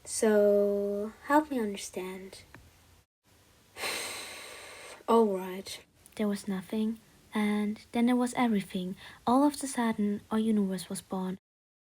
So, help me understand. Alright. There was nothing, and then there was everything. All of a sudden, our universe was born,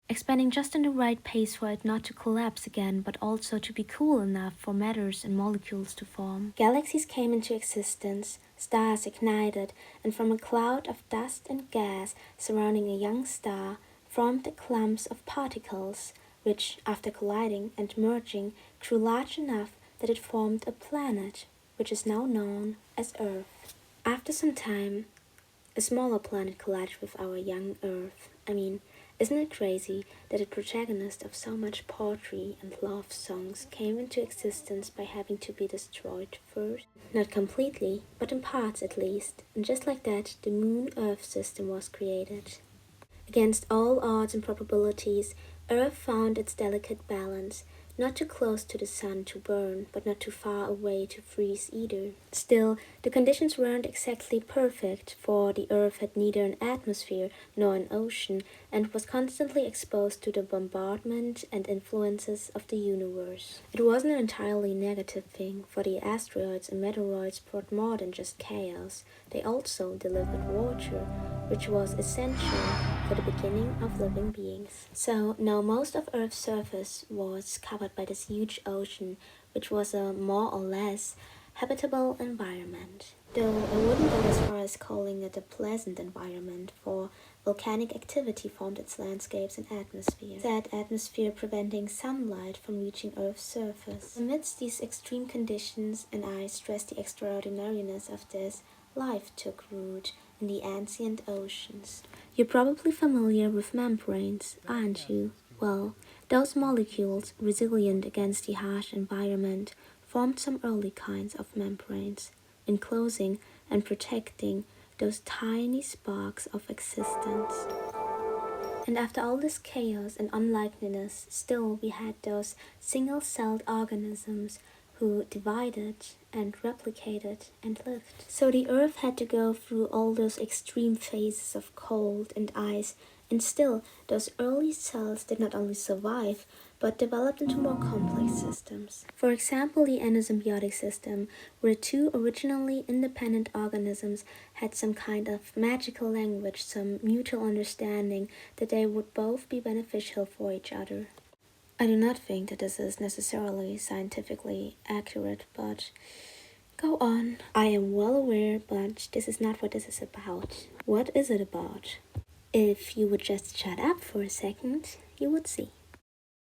expanding just in the right pace for it not to collapse again, but also to be cool enough for matters and molecules to form. Galaxies came into existence, stars ignited, and from a cloud of dust and gas surrounding a young star formed the clumps of particles, which, after colliding and merging, grew large enough that it formed a planet, which is now known as Earth. After some time, a smaller planet collided with our young Earth. Isn't it crazy that a protagonist of so much poetry and love songs came into existence by having to be destroyed first? Not completely, but in parts at least. And just like that, the Moon-Earth system was created. Against all odds and probabilities, Earth found its delicate balance, not too close to the sun to burn, but not too far away to freeze either. Still, the conditions weren't exactly perfect, for the Earth had neither an atmosphere nor an ocean, and was constantly exposed to the bombardment and influences of the universe. It wasn't an entirely negative thing, for the asteroids and meteoroids brought more than just chaos. They also delivered water, which was essential for the beginning of living beings. So now most of Earth's surface was covered by this huge ocean, which was a more or less habitable environment. Though I wouldn't go as far as calling it a pleasant environment, for volcanic activity formed its landscapes and atmosphere, that atmosphere preventing sunlight from reaching Earth's surface. Amidst these extreme conditions, and I stress the extraordinariness of this, life took root in the ancient oceans. You're probably familiar with membranes, aren't you? Well, those molecules, resilient against the harsh environment, formed some early kinds of membranes, enclosing and protecting those tiny sparks of existence. And after all this chaos and unlikeliness, still we had those single-celled organisms who divided and replicated and lived. So the Earth had to go through all those extreme phases of cold and ice, and still those early cells did not only survive, but developed into more complex systems. For example, the endosymbiotic system, where two originally independent organisms had some kind of magical language, some mutual understanding that they would both be beneficial for each other. I do not think that this is necessarily scientifically accurate, but go on. I am well aware, but this is not what this is about. What is it about? If you would just shut up for a second, you would see.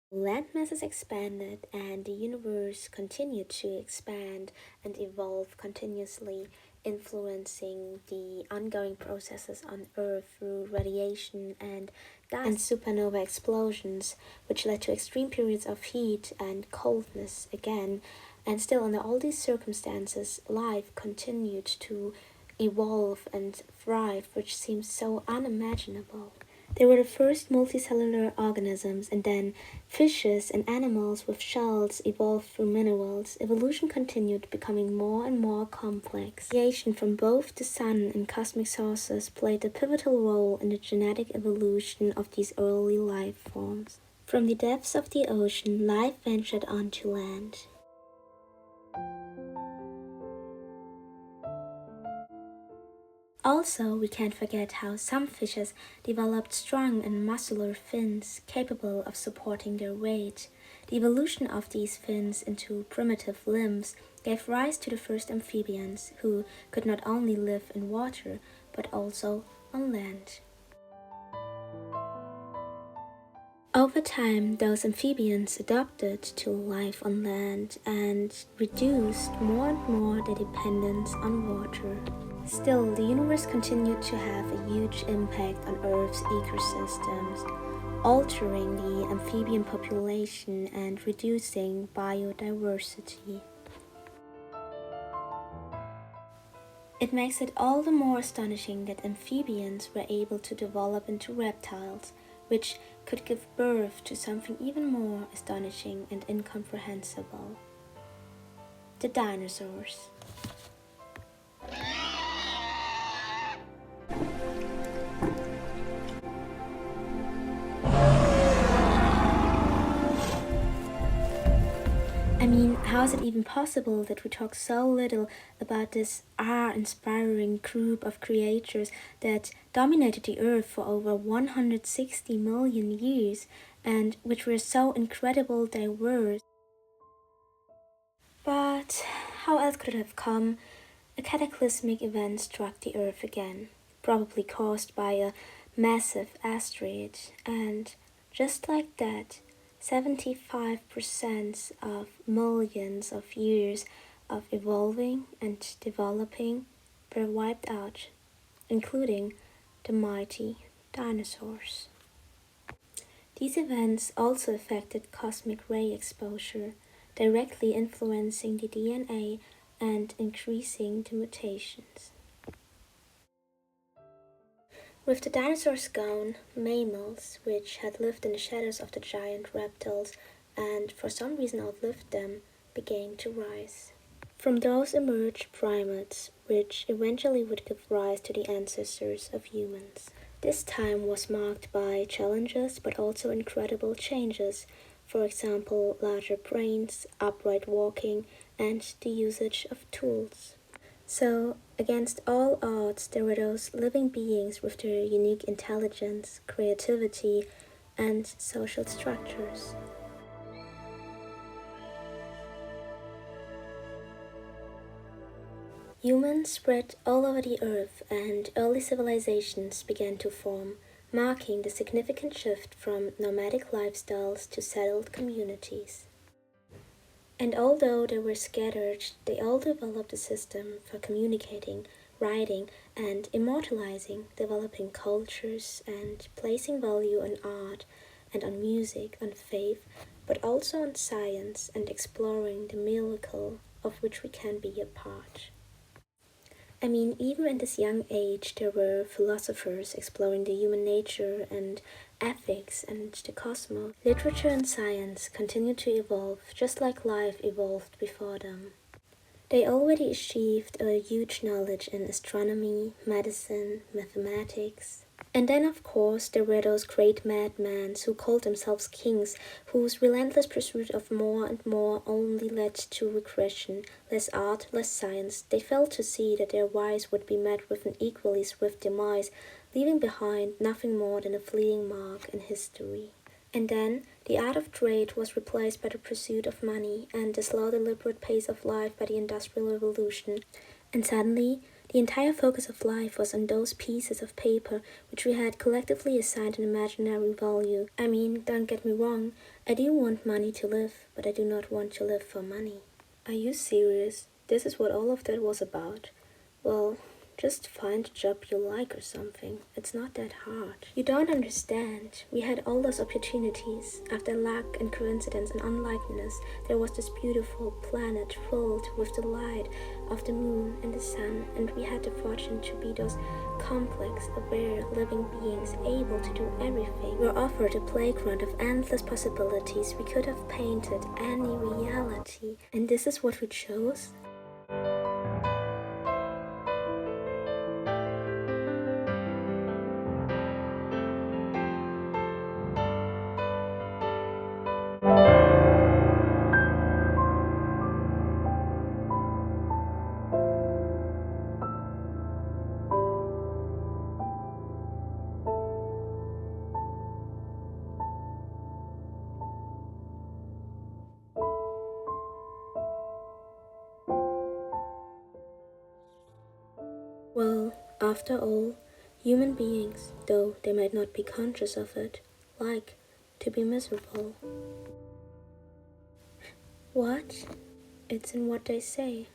Land masses expanded and the universe continued to expand and evolve continuously, influencing the ongoing processes on Earth through radiation and dust and supernova explosions, which led to extreme periods of heat and coldness again. And still, under all these circumstances, life continued to evolve and thrive, which seems so unimaginable. They were the first multicellular organisms, and then fishes and animals with shells evolved through minerals. Evolution continued, becoming more and more complex. Radiation from both the sun and cosmic sources played a pivotal role in the genetic evolution of these early life forms. From the depths of the ocean, life ventured onto land. Also, we can't forget how some fishes developed strong and muscular fins capable of supporting their weight. The evolution of these fins into primitive limbs gave rise to the first amphibians, who could not only live in water, but also on land. Over time, those amphibians adapted to life on land and reduced more and more their dependence on water. Still, the universe continued to have a huge impact on Earth's ecosystems, altering the amphibian population and reducing biodiversity. It makes it all the more astonishing that amphibians were able to develop into reptiles, which could give birth to something even more astonishing and incomprehensible: the dinosaurs. I mean, how is it even possible that we talk so little about this awe-inspiring group of creatures that dominated the Earth for over 160 million years and which were so incredible diverse? But how else could it have come? A cataclysmic event struck the Earth again, probably caused by a massive asteroid, and just like that, 75% of millions of years of evolving and developing were wiped out, including the mighty dinosaurs. These events also affected cosmic ray exposure, directly influencing the DNA and increasing the mutations. With the dinosaurs gone, mammals, which had lived in the shadows of the giant reptiles and for some reason outlived them, began to rise. From those emerged primates, which eventually would give rise to the ancestors of humans. This time was marked by challenges but also incredible changes, for example, larger brains, upright walking, and the usage of tools. So, against all odds, there were those living beings with their unique intelligence, creativity, and social structures. Humans spread all over the earth, and early civilizations began to form, marking the significant shift from nomadic lifestyles to settled communities. And although they were scattered, they all developed a system for communicating, writing, and immortalizing, developing cultures and placing value on art and on music, on faith, but also on science and exploring the miracle of which we can be a part. I mean, even in this young age, there were philosophers exploring the human nature and ethics and the cosmos. Literature and science continued to evolve just like life evolved before them. They already achieved a huge knowledge in astronomy, medicine, mathematics. And then, of course, there were those great madmen who called themselves kings, whose relentless pursuit of more and more only led to regression, less art, less science. They failed to see that their rise would be met with an equally swift demise, leaving behind nothing more than a fleeting mark in history. And then, the art of trade was replaced by the pursuit of money and the slow, deliberate pace of life by the Industrial Revolution. And suddenly, the entire focus of life was on those pieces of paper which we had collectively assigned an imaginary value. I mean, don't get me wrong, I do want money to live, but I do not want to live for money. Are you serious? This is what all of that was about? Well, just find a job you like or something. It's not that hard. You don't understand. We had all those opportunities. After luck and coincidence and unlikeness, there was this beautiful planet filled with the light of the moon and the sun, and we had the fortune to be those complex, aware, living beings able to do everything. We were offered a playground of endless possibilities. We could have painted any reality. And this is what we chose? Well, after all, human beings, though they might not be conscious of it, like to be miserable. What? It's in what they say.